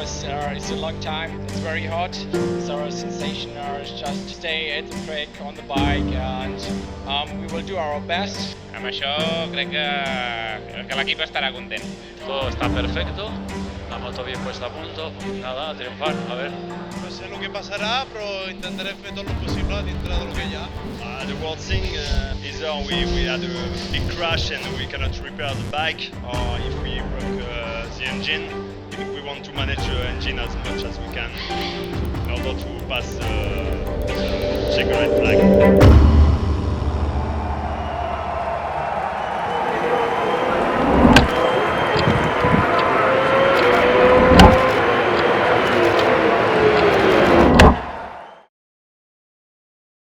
it's a long time. It's very hot. So our sensation is just to stay at the track on the bike, and we will do our best. Amb això crec que l'equip estarà content. Todo está perfecto, la moto bien puesta a punto, nada, a triunfar, a ver. No sé el que passarà, però intentarem fer tot el possible dintre del que hi ha. The worst thing is we had a big crash and we cannot repair the bike, or if we broke the engine, we want to manage the engine as much as we can in order to pass the checkered flag.